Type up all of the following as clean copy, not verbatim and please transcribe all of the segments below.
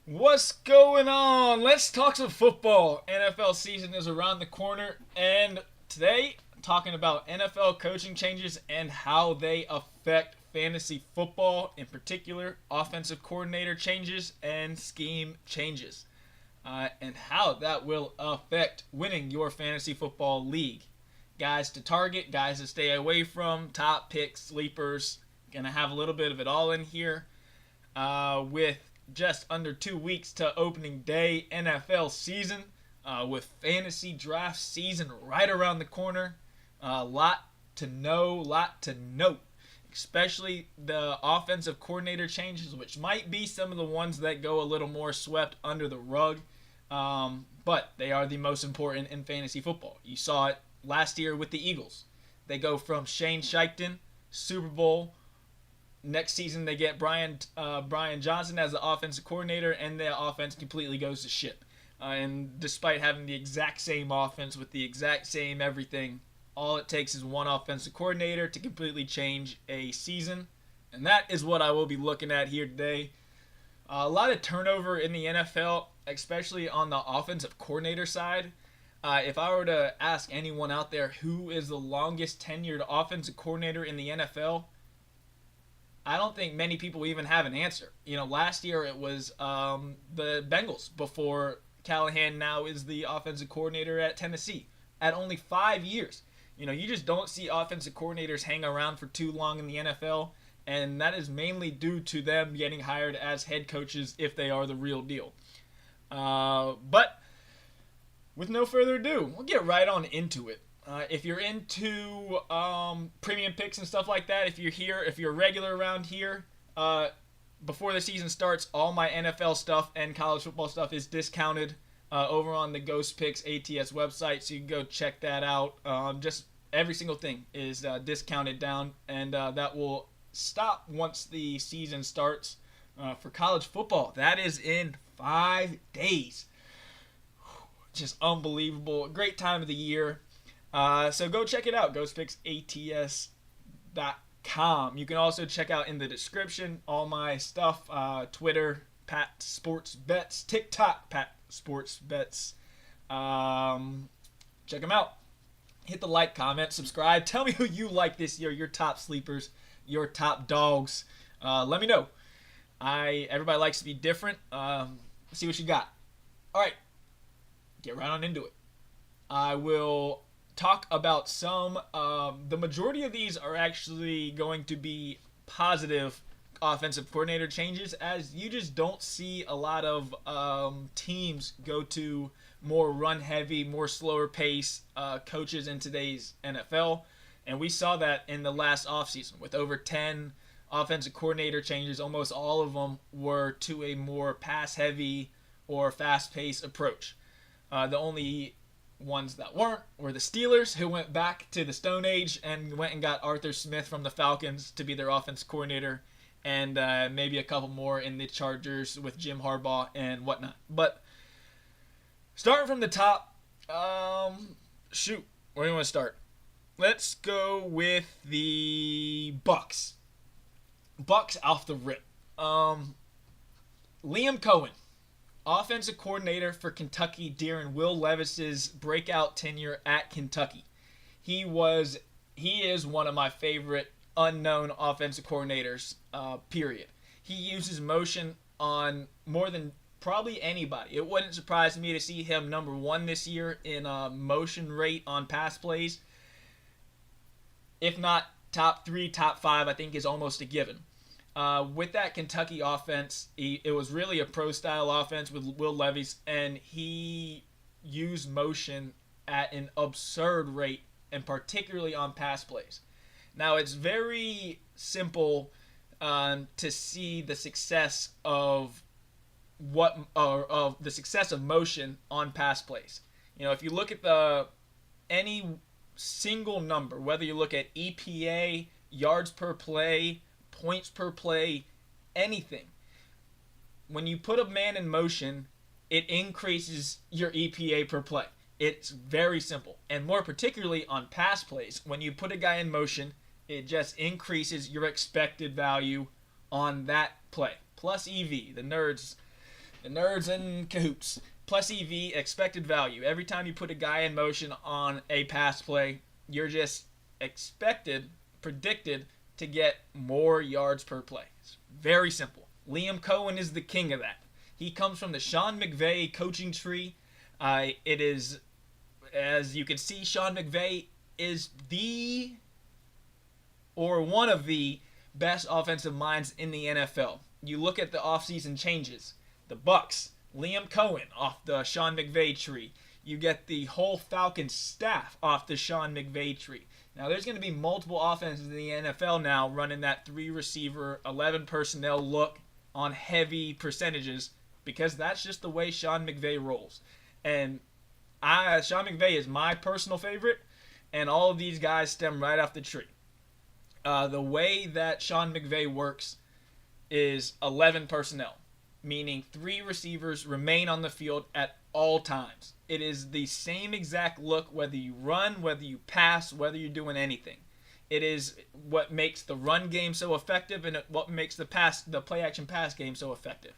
What's going on? Let's talk some football. NFL season is around the corner, and today I'm talking about NFL coaching changes and how they affect fantasy football, in particular, offensive coordinator changes and scheme changes, and how that will affect winning your fantasy football league. Guys to target, guys to stay away from, top picks, sleepers. Gonna have a little bit of it all in here with just under 2 weeks to opening day NFL season, with fantasy draft season right around the corner. A lot to know, lot to note, especially the offensive coordinator changes, which might be some of the ones that go a little more swept under the rug. But they are the most important in fantasy football. You saw it last year with the Eagles. They go from Shane Steichen, Super Bowl. Next season, they get Brian Johnson as the offensive coordinator, and the offense completely goes to shit. And despite having the exact same offense with the exact same everything, all it takes is one offensive coordinator to completely change a season. And that is what I will be looking at here today. A lot of turnover in the NFL, especially on the offensive coordinator side. If I were to ask anyone out there who is the longest tenured offensive coordinator in the NFL, I don't think many people even have an answer. Last year it was the Bengals before Callahan now is the offensive coordinator at Tennessee at only 5 years. You just don't see offensive coordinators hang around for too long in the NFL, and that is mainly due to them getting hired as head coaches if they are the real deal. But with no further ado, we'll get right on into it. If you're into premium picks and stuff like that, if you're a regular around here, before the season starts, all my NFL stuff and college football stuff is discounted over on the Ghost Picks ATS website, so you can go check that out. Just every single thing is discounted down, and that will stop once the season starts for college football. That is in 5 days. Just unbelievable. Great time of the year. So go check it out, ghostpicksats.com. You can also check out in the description all my stuff, Twitter, Pat Sports Bets, TikTok, Pat Sports Bets. Check them out. Hit the like, comment, subscribe. Tell me who you like this year, your top sleepers, your top dogs. Let me know. Everybody likes to be different. See what you got. All right, get right on into it. I will talk about some. The majority of these are actually going to be positive offensive coordinator changes, as you just don't see a lot of teams go to more run heavy, more slower pace coaches in today's NFL. And we saw that in the last offseason with over 10 offensive coordinator changes. Almost all of them were to a more pass heavy or fast paced approach. The only ones that weren't were the Steelers, who went back to the Stone Age and went and got Arthur Smith from the Falcons to be their offense coordinator, and maybe a couple more in the Chargers with Jim Harbaugh and whatnot. But starting from the top, where do you want to start? Let's go with the Bucks. Bucks off the rip. Liam Cohen, offensive coordinator for Kentucky during Will Levis's breakout tenure at Kentucky. He is one of my favorite unknown offensive coordinators, period. He uses motion on more than probably anybody. It wouldn't surprise me to see him number one this year in motion rate on pass plays. If not top 3, top 5, I think is almost a given. With that Kentucky offense, it was really a pro-style offense with Will Levis, and he used motion at an absurd rate, and particularly on pass plays. Now, it's very simple to see the success of the success of motion on pass plays. If you look at any single number, whether you look at EPA, yards per play, points per play, anything. When you put a man in motion, it increases your EPA per play. It's very simple. And more particularly on pass plays, when you put a guy in motion, it just increases your expected value on that play. Plus EV. The nerds The nerds in cahoots. Plus EV, expected value. Every time you put a guy in motion on a pass play, you're just predicted to get more yards per play. It's very simple. Liam Cohen is the king of that. He comes from the Sean McVay coaching tree. It is, as you can see, Sean McVay is one of the best offensive minds in the NFL. You look at the offseason changes. The Bucks, Liam Cohen off the Sean McVay tree. You get the whole Falcons staff off the Sean McVay tree. Now, there's going to be multiple offenses in the NFL now running that 3-receiver, 11 personnel look on heavy percentages because that's just the way Sean McVay rolls. And Sean McVay is my personal favorite, and all of these guys stem right off the tree. The way that Sean McVay works is 11 personnel, meaning 3 receivers remain on the field at all times. It is the same exact look whether you run, whether you pass, whether you're doing anything. It is what makes the run game so effective and what makes the play-action pass game so effective.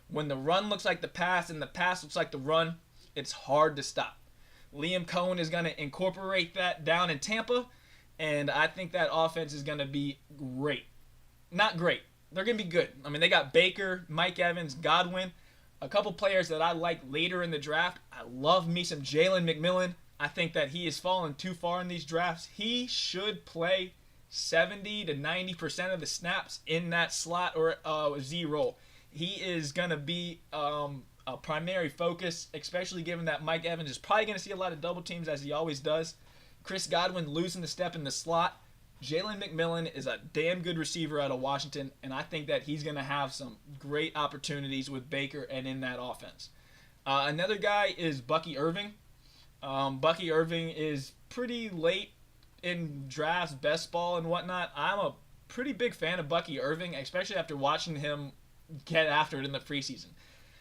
When the run looks like the pass and the pass looks like the run, it's hard to stop. Liam Cohen is going to incorporate that down in Tampa, and I think that offense is going to be great. Not great. They're going to be good. I mean, they got Baker, Mike Evans, Godwin, a couple players that I like later in the draft. I love me some Jalen McMillan. I think that he has fallen too far in these drafts. He should play 70 to 90% of the snaps in that slot or Z role. He is going to be a primary focus, especially given that Mike Evans is probably going to see a lot of double teams as he always does. Chris Godwin losing the step in the slot. Jalen McMillan is a damn good receiver out of Washington, and I think that he's going to have some great opportunities with Baker and in that offense. Another guy is Bucky Irving. Bucky Irving is pretty late in drafts, best ball, and whatnot. I'm a pretty big fan of Bucky Irving, especially after watching him get after it in the preseason.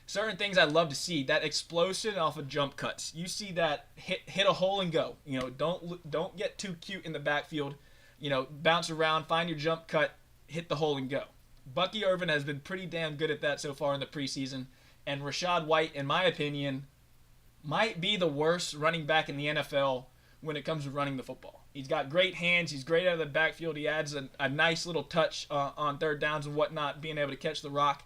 Certain things I love to see, that explosion off of jump cuts. You see that hit a hole and go. You know, don't get too cute in the backfield. You know, bounce around, find your jump cut, hit the hole and go. Bucky Irvin has been pretty damn good at that so far in the preseason. And Rachaad White, in my opinion, might be the worst running back in the NFL when it comes to running the football. He's got great hands. He's great out of the backfield. He adds a nice little touch on third downs and whatnot, being able to catch the rock.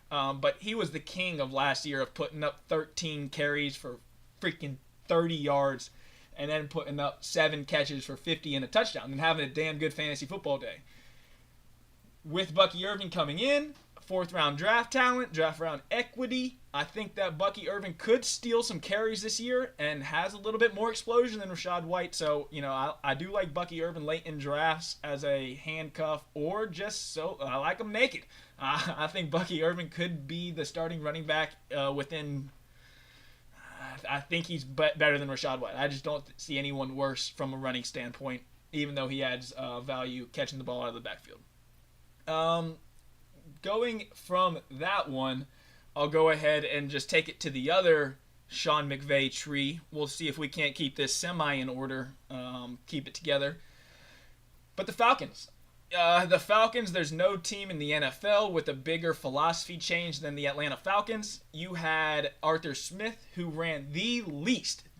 But he was the king of last year of putting up 13 carries for freaking 30 yards and then putting up 7 catches for 50 and a touchdown and having a damn good fantasy football day. With Bucky Irving coming in, 4th-round draft talent, draft round equity, I think that Bucky Irving could steal some carries this year and has a little bit more explosion than Rachaad White. So, you know, I do like Bucky Irving late in drafts as a handcuff or just so I like him naked. I think Bucky Irving could be the starting running back within. I think he's better than Rachaad White. I just don't see anyone worse from a running standpoint, even though he adds value catching the ball out of the backfield. Going from that one, I'll go ahead and just take it to the other Sean McVay tree. We'll see if we can't keep this semi in order, keep it together. But the Falcons. There's no team in the NFL with a bigger philosophy change than the Atlanta Falcons. You had Arthur Smith, who ran the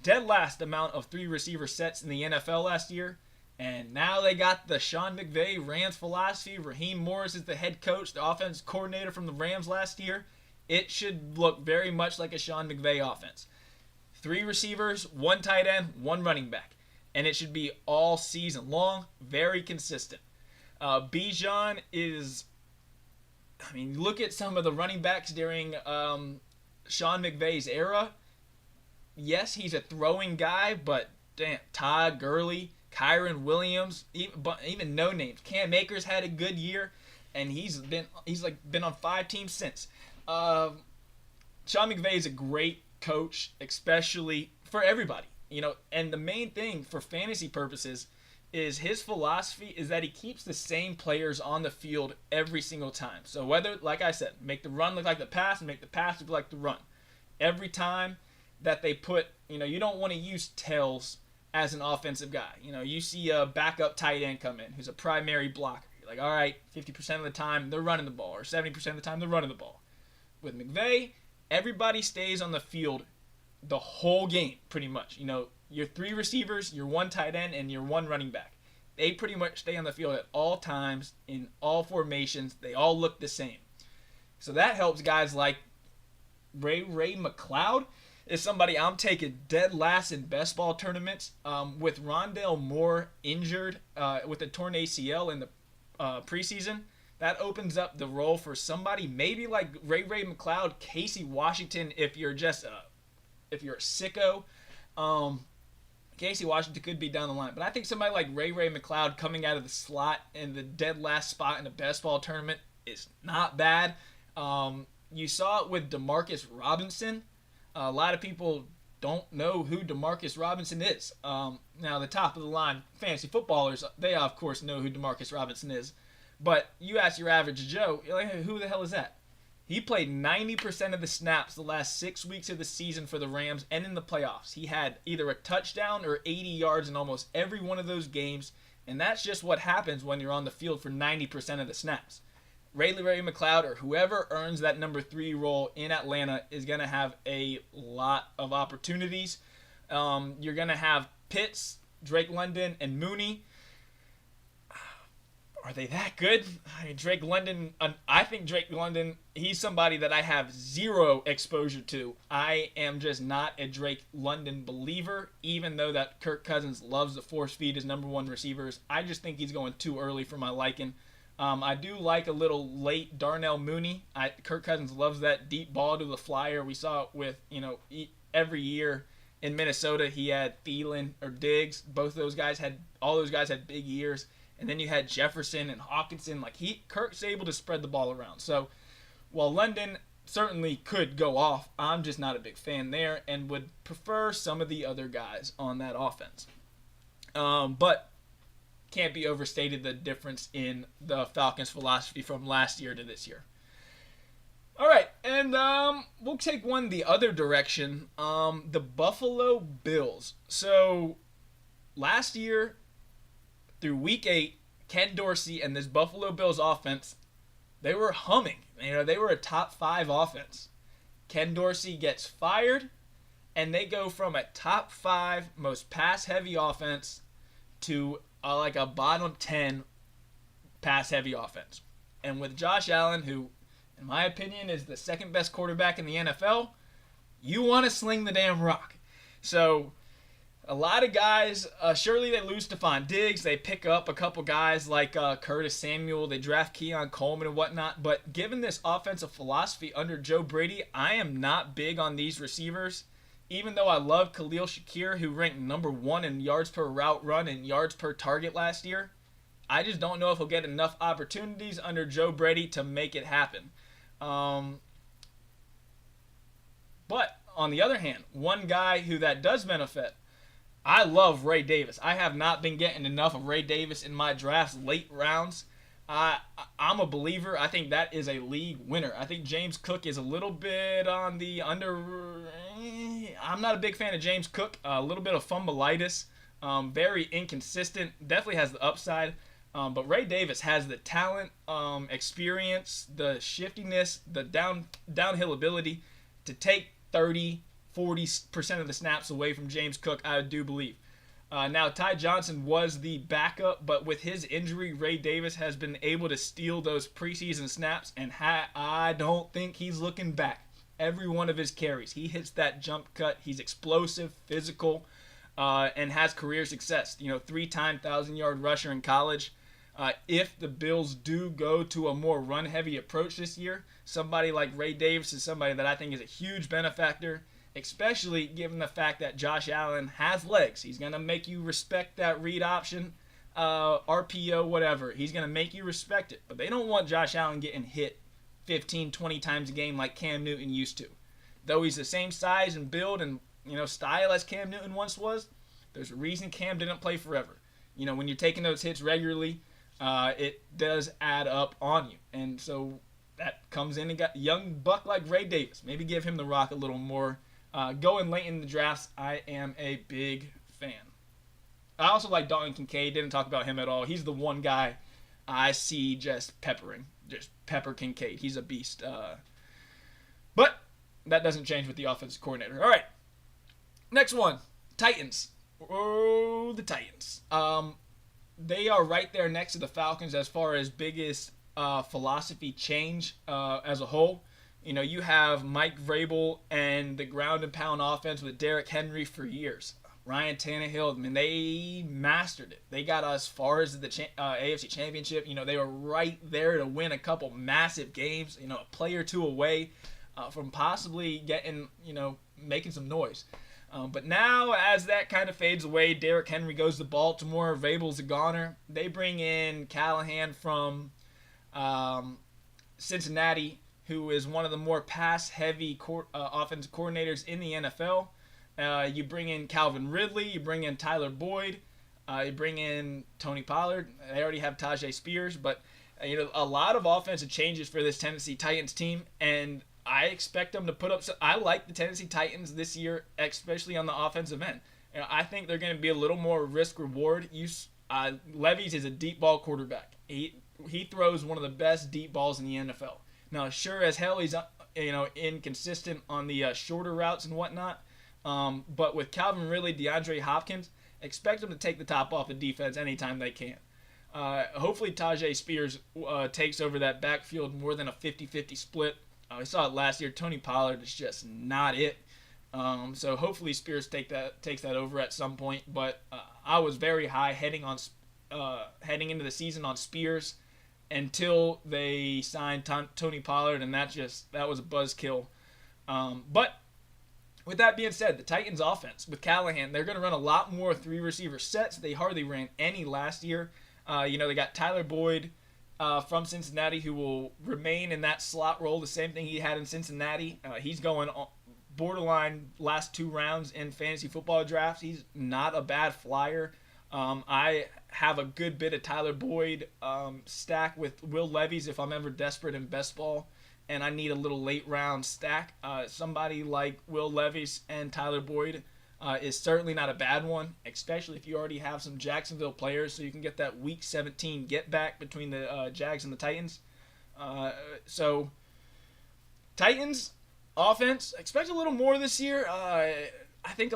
dead last amount of 3-receiver sets in the NFL last year. And now they got the Sean McVay Rams philosophy. Raheem Morris is the head coach, the offense coordinator from the Rams last year. It should look very much like a Sean McVay offense. 3 receivers, 1 tight end, 1 running back. And it should be all season long, very consistent. Bijan is, I mean, look at some of the running backs during Sean McVay's era. Yes, he's a throwing guy, but damn, Todd Gurley, Kyron Williams, even no names. Cam Akers had a good year, and he's been on 5 teams since. Sean McVay is a great coach, especially for everybody, you know. And the main thing for fantasy purposes is his philosophy is that he keeps the same players on the field every single time. So whether, like I said, make the run look like the pass and make the pass look like the run. Every time that they put, you know, you don't want to use tails as an offensive guy. You know, you see a backup tight end come in who's a primary blocker. You're like, all right, 50% of the time they're running the ball, or 70% of the time they're running the ball. With McVay, everybody stays on the field the whole game, pretty much. Your 3 receivers, your 1 tight end, and your 1 running back. They pretty much stay on the field at all times, in all formations. They all look the same. So that helps guys like Ray McCloud is somebody I'm taking dead last in best ball tournaments. With Rondale Moore injured with a torn ACL in the preseason, that opens up the role for somebody maybe like Ray McCloud, Casey Washington, if you're a sicko. Casey Washington could be down the line. But I think somebody like Ray McCloud coming out of the slot in the dead last spot in a best ball tournament is not bad. You saw it with Demarcus Robinson. A lot of people don't know who Demarcus Robinson is. Now, the top of the line fantasy footballers, they of course know who Demarcus Robinson is. But you ask your average Joe, you're like, who the hell is that? He played 90% of the snaps the last 6 weeks of the season for the Rams and in the playoffs. He had either a touchdown or 80 yards in almost every one of those games, and that's just what happens when you're on the field for 90% of the snaps. Ray McCloud, or whoever earns that number 3 role in Atlanta, is going to have a lot of opportunities. You're going to have Pitts, Drake London, and Mooney. Are they that good? Drake London, I think Drake London, he's somebody that I have zero exposure to. I am just not a Drake London believer, even though that Kirk Cousins loves to force feed his number 1 receivers. I just think he's going too early for my liking. I do like a little late Darnell Mooney. Kirk Cousins loves that deep ball to the flyer. We saw it with, every year in Minnesota he had Thielen or Diggs. All those guys had big years. And then you had Jefferson and Hawkinson. Kirk's able to spread the ball around. So while London certainly could go off, I'm just not a big fan there and would prefer some of the other guys on that offense. But can't be overstated the difference in the Falcons' philosophy from last year to this year. All right, and we'll take one the other direction. The Buffalo Bills. So last year, through week 8, Ken Dorsey and this Buffalo Bills offense, they were humming. They were a top 5 offense. Ken Dorsey gets fired, and they go from a top 5 most pass-heavy offense to a bottom 10 pass-heavy offense. And with Josh Allen, who, in my opinion, is the second best quarterback in the NFL, you want to sling the damn rock. So a lot of guys, surely they lose Stephon Diggs. They pick up a couple guys like Curtis Samuel. They draft Keon Coleman and whatnot. But given this offensive philosophy under Joe Brady, I am not big on these receivers. Even though I love Khalil Shakir, who ranked number 1 in yards per route run and yards per target last year, I just don't know if he'll get enough opportunities under Joe Brady to make it happen. But on the other hand, one guy who that does benefit, I love Ray Davis. I have not been getting enough of Ray Davis in my drafts late rounds. I'm a believer. I think that is a league winner. I think James Cook is a little bit on the under. I'm not a big fan of James Cook. A little bit of fumbleitis. Very inconsistent. Definitely has the upside. But Ray Davis has the talent, experience, the shiftiness, the downhill ability to take 40% of the snaps away from James Cook, I do believe. Now, Ty Johnson was the backup, but with his injury, Ray Davis has been able to steal those preseason snaps, and I don't think he's looking back. Every one of his carries, he hits that jump cut. He's explosive, physical, and has career success. 3-time 1,000-yard rusher in college. If the Bills do go to a more run-heavy approach this year, somebody like Ray Davis is somebody that I think is a huge benefactor, especially given the fact that Josh Allen has legs. He's going to make you respect that read option, RPO, whatever. He's going to make you respect it. But they don't want Josh Allen getting hit 15, 20 times a game like Cam Newton used to. Though he's the same size and build and style as Cam Newton once was, there's a reason Cam didn't play forever. When you're taking those hits regularly, it does add up on you. And so that comes in and got a young buck like Ray Davis. Maybe give him the rock a little more. Going late in the drafts, I am a big fan. I also like Dalton Kincaid. Didn't talk about him at all. He's the one guy I see just pepper Kincaid. He's a beast. But that doesn't change with the offensive coordinator. All right, next one, Titans. Oh, the Titans. They are right there next to the Falcons as far as biggest philosophy change as a whole. You know, you have Mike Vrabel and the ground and pound offense with Derrick Henry for years. Ryan Tannehill, I mean, they mastered it. They got us far as the AFC Championship. You know, they were right there to win a couple massive games, you know, a play or two away from possibly getting, you know, making some noise. But now, as that kind of fades away, Derrick Henry goes to Baltimore, Vrabel's a goner. They bring in Callahan from Cincinnati, who is one of the more pass-heavy offensive coordinators in the NFL. You bring in Calvin Ridley, you bring in Tyler Boyd, you bring in Tony Pollard. They already have Tajay Spears, but you know, a lot of offensive changes for this Tennessee Titans team, and I expect them to put up. I like the Tennessee Titans this year, especially on the offensive end. You know, I think they're going to be a little more risk-reward. Levis is a deep ball quarterback. He throws one of the best deep balls in the NFL. Now, sure as hell, he's inconsistent on the shorter routes and whatnot. But with Calvin Ridley, DeAndre Hopkins, expect them to take the top off the defense anytime they can. Hopefully, Tajay Spears takes over that backfield more than a 50-50 split. We saw it last year. Tony Pollard is just not it. So hopefully Spears takes that over at some point. But I was very high heading into the season on Spears until they signed Tony Pollard, and that was a buzzkill. But with that being said, the Titans offense with Callahan, they're going to run a lot more 3-receiver sets. They hardly ran any last year. They got Tyler Boyd from Cincinnati, who will remain in that slot role, the same thing he had in Cincinnati. He's going borderline last 2 rounds in fantasy football drafts. He's not a bad flyer. I have a good bit of Tyler Boyd stack with Will Levis if I'm ever desperate in best ball and I need a little late round stack. Somebody like Will Levis and Tyler Boyd is certainly not a bad one, especially if you already have some Jacksonville players, so you can get that Week 17 get back between the Jags and the Titans. So Titans offense, expect a little more this year. I think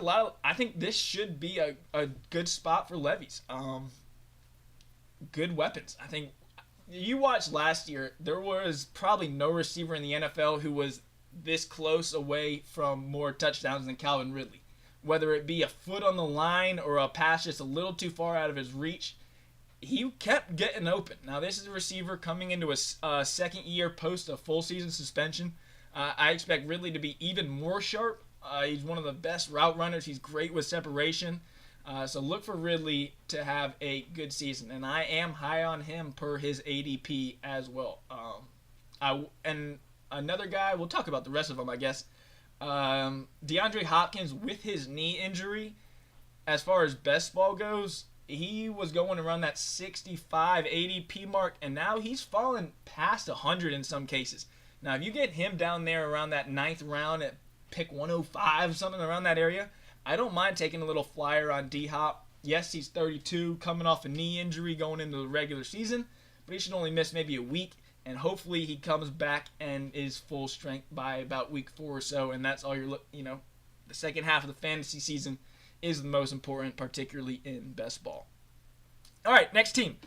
this should be a good spot for Levis. Good weapons. I think you watched last year, there was probably no receiver in the NFL who was this close away from more touchdowns than Calvin Ridley. Whether it be a foot on the line or a pass just a little too far out of his reach, he kept getting open. Now, this is a receiver coming into a second year post a full season suspension. I expect Ridley to be even more sharp. He's one of the best route runners. He's great with separation. So look for Ridley to have a good season. And I am high on him per his ADP as well. And another guy, we'll talk about the rest of them, I guess. DeAndre Hopkins, with his knee injury, as far as best ball goes, he was going around that 65 ADP mark, and now he's fallen past 100 in some cases. Now, if you get him down there around that 9th round at pick 105, something around that area, I don't mind taking a little flyer on D-Hop. Yes, he's 32, coming off a knee injury going into the regular season, but he should only miss maybe a week. And hopefully he comes back and is full strength by about week 4 or so. And that's all the second half of the fantasy season is the most important, particularly in best ball. All right, next team.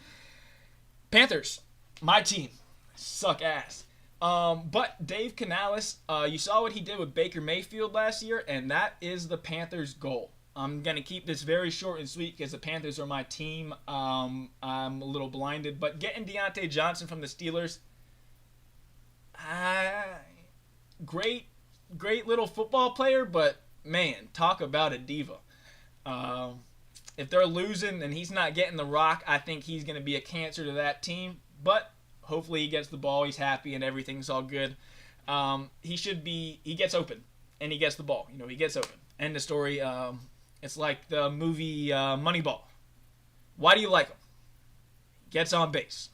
Panthers, my team. Suck ass. But Dave Canales, you saw what he did with Baker Mayfield last year, and that is the Panthers' goal. I'm going to keep this very short and sweet because the Panthers are my team. I'm a little blinded. But getting Deontay Johnson from the Steelers, great little football player, but man, talk about a diva. If they're losing and he's not getting the rock, I think he's going to be a cancer to that team. But hopefully he gets the ball, he's happy, and everything's all good. He gets open, and he gets the ball. He gets open. End of story. It's like the movie Moneyball. Why do you like him? He gets on base.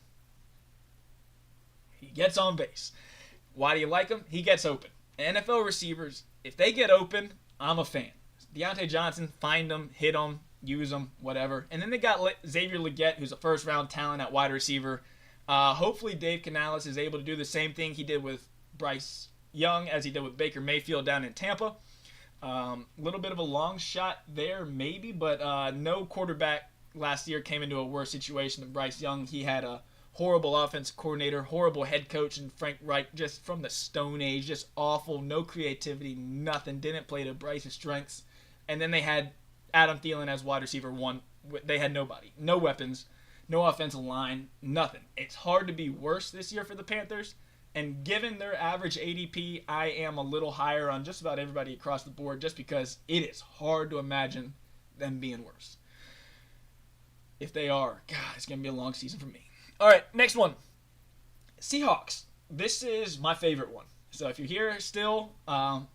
Why do you like him? He gets open. NFL receivers, if they get open, I'm a fan. Deontay Johnson, find them, hit them, use them, whatever. And then they got Xavier Legette, who's a first-round talent at wide receiver. Hopefully Dave Canales is able to do the same thing he did with Bryce Young as he did with Baker Mayfield down in Tampa. A little bit of a long shot there, maybe, but no quarterback last year came into a worse situation than Bryce Young. He had a horrible offensive coordinator, horrible head coach, and Frank Reich just from the Stone Age, just awful, no creativity, nothing, didn't play to Bryce's strengths. And then they had Adam Thielen as wide receiver one. They had nobody, no weapons, no offensive line, nothing. It's hard to be worse this year for the Panthers. And given their average ADP, I am a little higher on just about everybody across the board just because it is hard to imagine them being worse. If they are, God, it's going to be a long season for me. All right, next one. Seahawks. This is my favorite one. So if you're here still,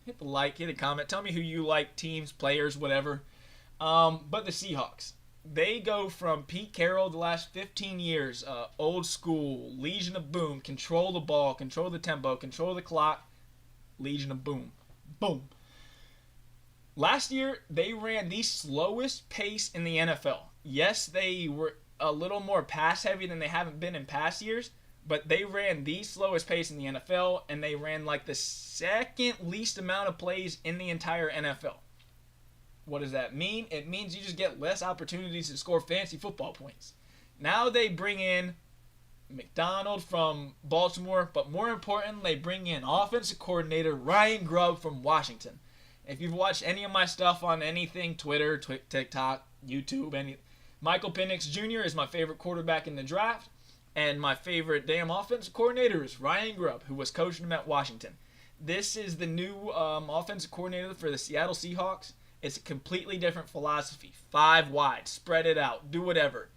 hit the like, hit a comment. Tell me who you like, teams, players, whatever. But the Seahawks. They go from Pete Carroll the last 15 years, old school, Legion of Boom, control the ball, control the tempo, control the clock, Legion of Boom. Boom. Last year, they ran the slowest pace in the NFL. Yes, they were a little more pass-heavy than they haven't been in past years, but they ran the slowest pace in the NFL, and they ran like the second least amount of plays in the entire NFL. What does that mean? It means you just get less opportunities to score fantasy football points. Now they bring in McDonald from Baltimore, but more important, they bring in offensive coordinator Ryan Grubb from Washington. If you've watched any of my stuff on anything, Twitter, TikTok, YouTube, Michael Penix Jr. is my favorite quarterback in the draft, and my favorite damn offensive coordinator is Ryan Grubb, who was coaching him at Washington. This is the new offensive coordinator for the Seattle Seahawks. It's a completely different philosophy. 5 wide, spread it out, do whatever.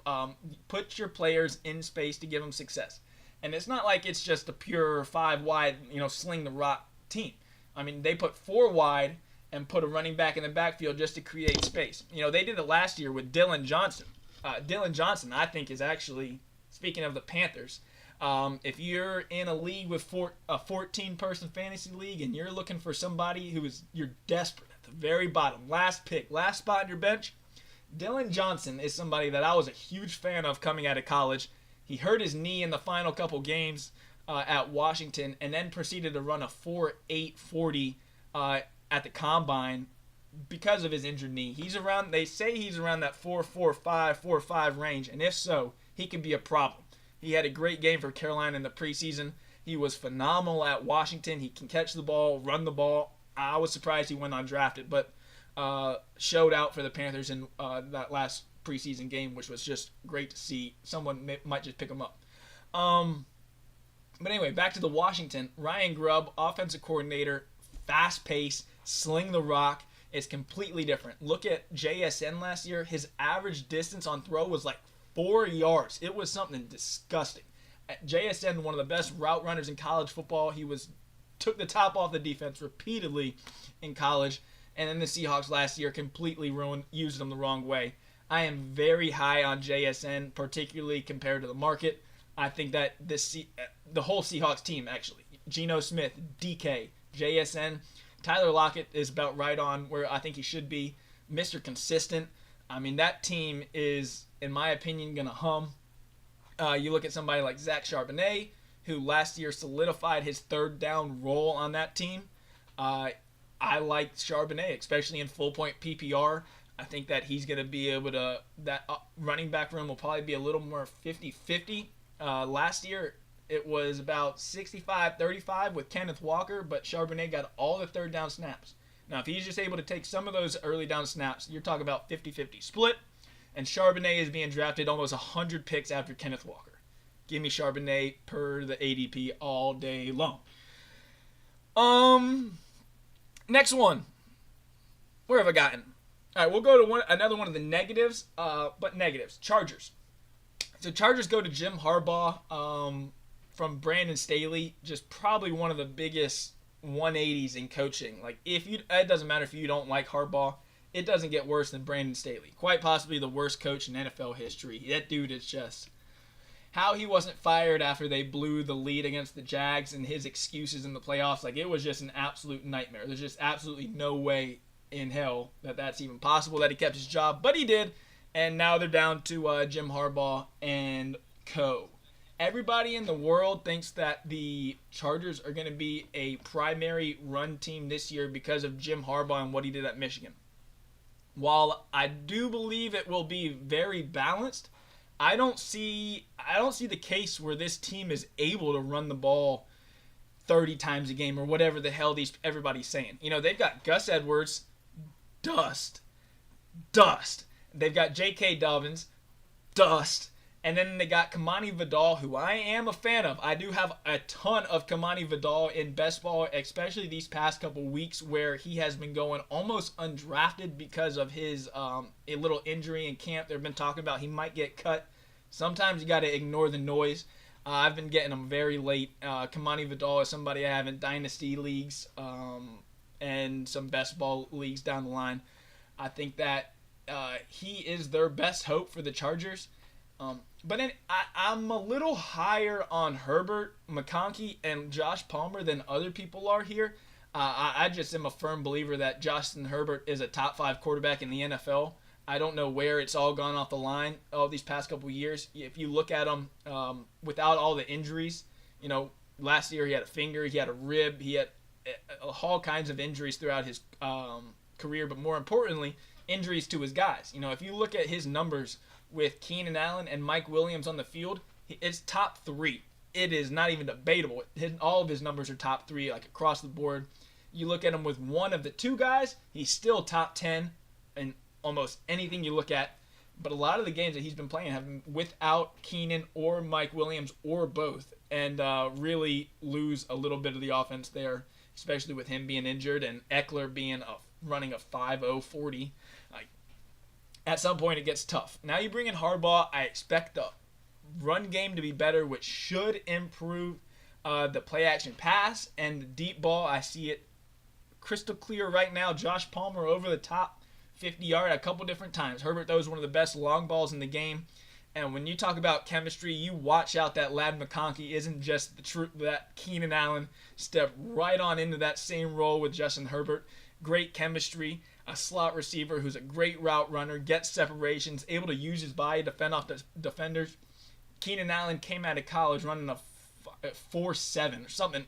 Put your players in space to give them success. And it's not like it's just a pure 5 wide, sling the rock team. I mean, they put 4 wide and put a running back in the backfield just to create space. They did it last year with Dylan Johnson. Dylan Johnson, I think, is actually, speaking of the Panthers, if you're in a league with a 14-person fantasy league and you're looking for somebody you're desperate, at the very bottom, last pick, last spot on your bench, Dylan Johnson is somebody that I was a huge fan of coming out of college. He hurt his knee in the final couple games at Washington and then proceeded to run a 4.8 40 at the combine because of his injured knee. They say he's around that 4.45, 4.5 range, and if so, he could be a problem. He had a great game for Carolina in the preseason. He was phenomenal at Washington. He can catch the ball, run the ball. I was surprised he went undrafted, but showed out for the Panthers in that last preseason game, which was just great to see. Someone might just pick him up. But anyway, back to the Washington. Ryan Grubb, offensive coordinator, fast pace, sling the rock. It's completely different. Look at JSN last year. His average distance on throw was like 4 yards. It was something disgusting. JSN, one of the best route runners in college football. He took the top off the defense repeatedly in college, and then the Seahawks last year completely used him the wrong way. I am very high on JSN, particularly compared to the market. I think that the whole Seahawks team, actually, Geno Smith, DK, JSN, Tyler Lockett is about right on where I think he should be. Mr. Consistent. I mean, that team is, in my opinion, going to hum. You look at somebody like Zach Charbonnet, who last year solidified his third down role on that team. I like Charbonnet, especially in full point PPR. I think that he's going to be able to, that running back room will probably be a little more 50-50. Last year, it was about 65-35 with Kenneth Walker, but Charbonnet got all the third down snaps. Now, if he's just able to take some of those early down snaps, you're talking about 50-50 split, and Charbonnet is being drafted almost 100 picks after Kenneth Walker. Give me Charbonnet per the ADP all day long. Next one. Where have I gotten? All right, we'll go to another one of the negatives, but negatives. Chargers. So Chargers go to Jim Harbaugh from Brandon Staley, just probably one of the biggest 180s in coaching. Like, it doesn't matter if you don't like Harbaugh, it doesn't get worse than Brandon Staley. Quite possibly the worst coach in NFL history. That dude is just... How he wasn't fired after they blew the lead against the Jags and his excuses in the playoffs, like, it was just an absolute nightmare. There's just absolutely no way in hell that that's even possible that he kept his job, but he did, and now they're down to Jim Harbaugh and co. everybody in the world thinks that the Chargers are going to be a primary run team this year because of Jim Harbaugh and what he did at Michigan. While I do believe it will be very balanced, I don't see the case where this team is able to run the ball 30 times a game or whatever the hell everybody's saying. They've got Gus Edwards, dust. They've got J.K. Dobbins, dust. And then they got Kamani Vidal, who I am a fan of. I do have a ton of Kamani Vidal in best ball, especially these past couple weeks where he has been going almost undrafted because of his a little injury in camp. They've been talking about he might get cut. Sometimes you got to ignore the noise. I've been getting him very late. Kamani Vidal is somebody I have in dynasty leagues and some best ball leagues down the line. I think that he is their best hope for the Chargers. But I'm a little higher on Herbert, McConkey, and Josh Palmer than other people are here. I just am a firm believer that Justin Herbert is a top 5 quarterback in the NFL. I don't know where it's all gone off the line all these past couple years. If you look at him without all the injuries, last year he had a finger, he had a rib, he had all kinds of injuries throughout his career, but more importantly, injuries to his guys. If you look at his numbers with Keenan Allen and Mike Williams on the field, it's top 3. It is not even debatable. All of his numbers are top 3, like across the board. You look at him with one of the 2 guys, he's still top 10 in almost anything you look at. But a lot of the games that he's been playing have been without Keenan or Mike Williams or both, and really lose a little bit of the offense there, especially with him being injured and Eckler running a 5.0 40. At some point, it gets tough. Now you bring in Harbaugh. I expect the run game to be better, which should improve the play-action pass and the deep ball. I see it crystal clear right now. Josh Palmer over the top, 50-yard a couple different times. Herbert throws one of the best long balls in the game. And when you talk about chemistry, you watch out that Lad McConkey isn't just the truth that Keenan Allen stepped right on into that same role with Justin Herbert. Great chemistry. A slot receiver who's a great route runner, gets separations, able to use his body to fend off the defenders. Keenan Allen came out of college running a 4.7 or something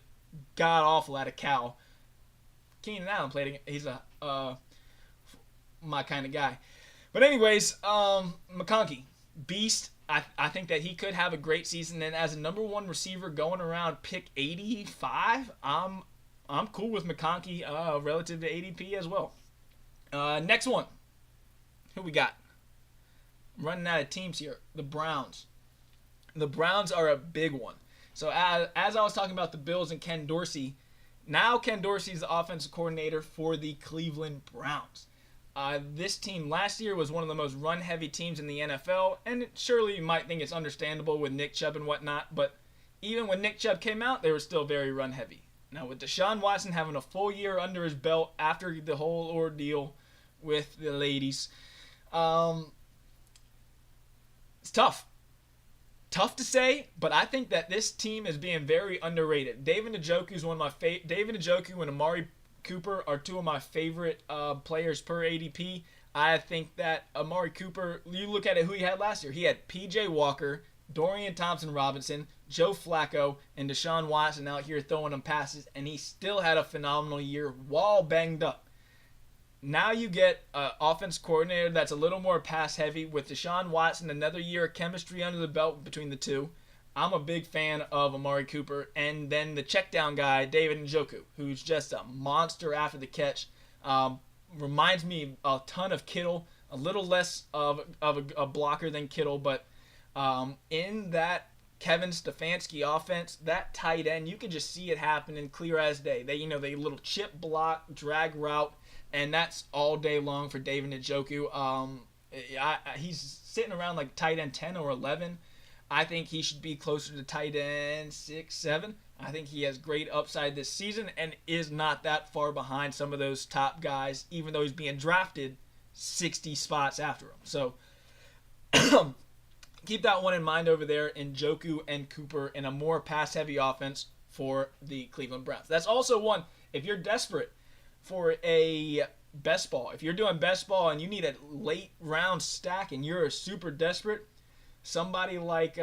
god-awful out of Cal. Keenan Allen he's my kind of guy. But anyways, McConkey, beast. I think that he could have a great season. And as a number 1 receiver going around pick 85, I'm cool with McConkey relative to ADP as well. Next one. Who we got? I'm running out of teams here. The Browns. The Browns are a big one. So as I was talking about the Bills and Ken Dorsey, now Ken Dorsey is the offensive coordinator for the Cleveland Browns. This team last year was one of the most run-heavy teams in the NFL, and surely you might think it's understandable with Nick Chubb and whatnot, but even when Nick Chubb came out, they were still very run-heavy. Now with Deshaun Watson having a full year under his belt after the whole ordeal with the ladies, it's tough. Tough to say, but I think that this team is being very underrated. David Njoku and Amari Cooper are 2 of my favorite players per ADP. I think that Amari Cooper, you look at it, who he had last year. He had P.J. Walker, Dorian Thompson-Robinson, Joe Flacco, and Deshaun Watson out here throwing him passes, and he still had a phenomenal year while banged up. Now you get an offense coordinator that's a little more pass-heavy with Deshaun Watson, another year of chemistry under the belt between the 2. I'm a big fan of Amari Cooper. And then the check-down guy, David Njoku, who's just a monster after the catch. Reminds me a ton of Kittle, a little less of a blocker than Kittle, but in that Kevin Stefanski offense, that tight end, you can just see it happening clear as day. They little chip block, drag route, and that's all day long for David Njoku. He's sitting around like tight end 10 or 11. I think he should be closer to tight end 6, 7. I think he has great upside this season and is not that far behind some of those top guys, even though he's being drafted 60 spots after him. So keep that one in mind over there in Njoku and Cooper in a more pass-heavy offense for the Cleveland Browns. That's also one, if you're desperate for a best ball, if you're doing best ball and you need a late round stack and you're super desperate, Somebody like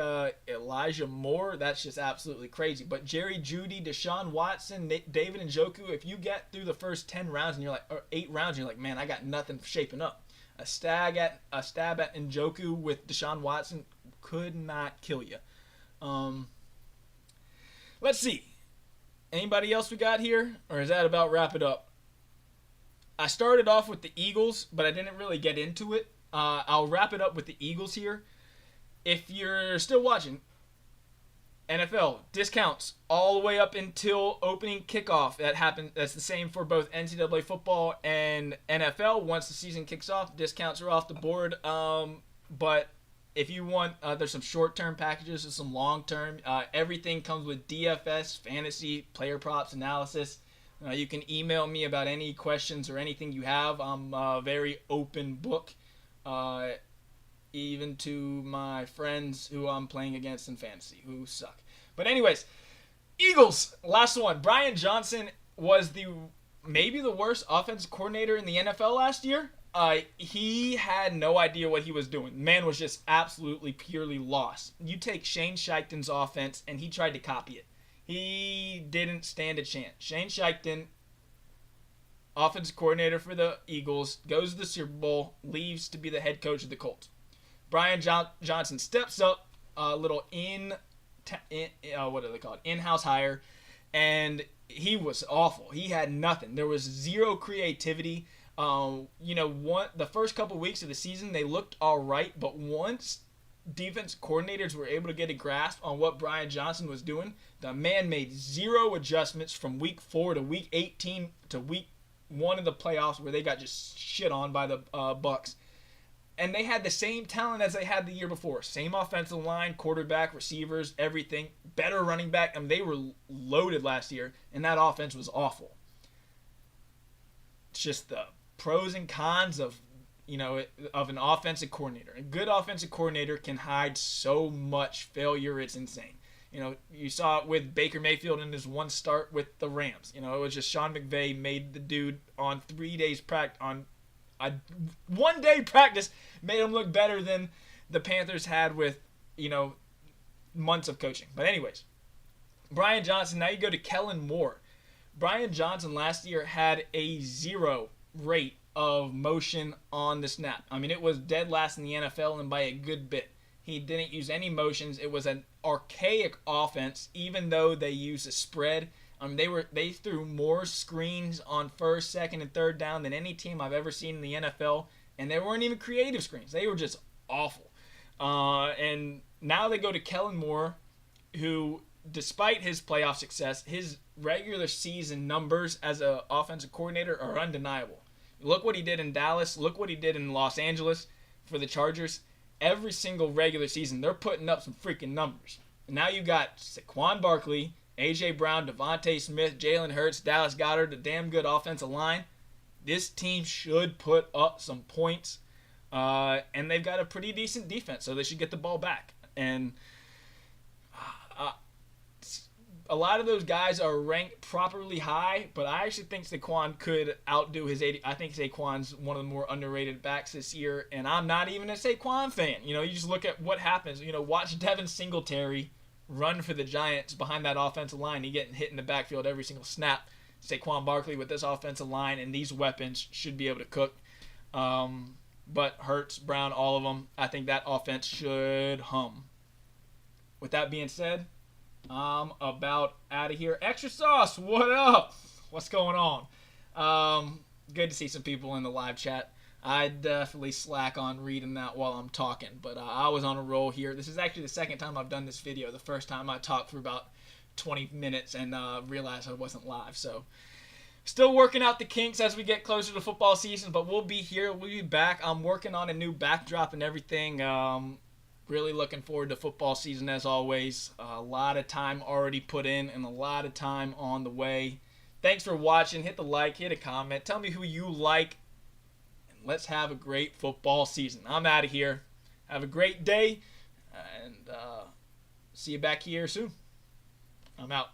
Elijah Moore, that's just absolutely crazy. But Jerry Jeudy, Deshaun Watson, David Njoku, if you get through the first 10 rounds and you're like, or 8 rounds, and you're like, man, I got nothing shaping up. A stab at Njoku with Deshaun Watson could not kill you. Let's see. Anybody else we got here? Or is that about wrap it up? I started off with the Eagles, but I didn't really get into it. I'll wrap it up with the Eagles here. If you're still watching, NFL discounts all the way up until opening kickoff. That happens. That's the same for both NCAA football and NFL. Once the season kicks off, discounts are off the board. But if you want, there's some short-term packages and some long-term. Everything comes with DFS, fantasy, player props, analysis. You can email me about any questions or anything you have. I'm a very open book, even to my friends who I'm playing against in fantasy, who suck. But anyways, Eagles, last one. Brian Johnson was maybe the worst offensive coordinator in the NFL last year. He had no idea what he was doing. Man was just absolutely purely lost. You take Shane Scheichen's offense, and he tried to copy it. He didn't stand a chance. Shane Steichen, offensive coordinator for the Eagles, goes to the Super Bowl, leaves to be the head coach of the Colts. Brian Johnson steps up, a little what are they called? In-house hire, and he was awful. He had nothing. There was zero creativity. The first couple weeks of the season, they looked all right, but once defense coordinators were able to get a grasp on what Brian Johnson was doing, the man made zero adjustments from week 4 to week 18 to week 1 of the playoffs, where they got just shit on by the Bucs. And they had the same talent as they had the year before. Same offensive line, quarterback, receivers, everything. Better running back. They were loaded last year, and that offense was awful. It's just the pros and cons of an offensive coordinator. A good offensive coordinator can hide so much failure, it's insane. You saw it with Baker Mayfield in his one start with the Rams. It was just Sean McVay made the dude on 3 days practice, on a 1 day practice, made him look better than the Panthers had with, months of coaching. But anyways, Brian Johnson, now you go to Kellen Moore. Brian Johnson last year had a 0 rate of motion on the snap. It was dead last in the NFL, and by a good bit. He didn't use any motions. It was an archaic offense, even though they used a spread. They threw more screens on first, second, and third down than any team I've ever seen in the NFL, and they weren't even creative screens. They were just awful. And now they go to Kellen Moore, who, despite his playoff success, his regular season numbers as an offensive coordinator are undeniable. Look what he did in Dallas. Look what he did in Los Angeles for the Chargers. Every single regular season, they're putting up some freaking numbers. And now you got Saquon Barkley, A.J. Brown, Devontae Smith, Jalen Hurts, Dallas Goedert, a damn good offensive line. This team should put up some points. And they've got a pretty decent defense, so they should get the ball back. And a lot of those guys are ranked properly high, but I actually think Saquon could outdo his 80. I think Saquon's one of the more underrated backs this year, and I'm not even a Saquon fan. You just look at what happens. Watch Devin Singletary run for the Giants behind that offensive line. He getting hit in the backfield every single snap. Saquon Barkley with this offensive line and these weapons should be able to cook. But Hurts, Brown, all of them, I think that offense should hum. With that being said, I'm about out of here. Extra Sauce, what up? What's going on? Good to see some people in the live chat. I definitely slack on reading that while I'm talking, but I was on a roll here. This is actually the second time I've done this video. The first time I talked for about 20 minutes and realized I wasn't live. So still working out the kinks as we get closer to football season, but we'll be here. We'll be back. I'm working on a new backdrop and everything. Really looking forward to football season as always. A lot of time already put in and a lot of time on the way. Thanks for watching. Hit the like, hit a comment. Tell me who you like. And let's have a great football season. I'm out of here. Have a great day. And see you back here soon. I'm out.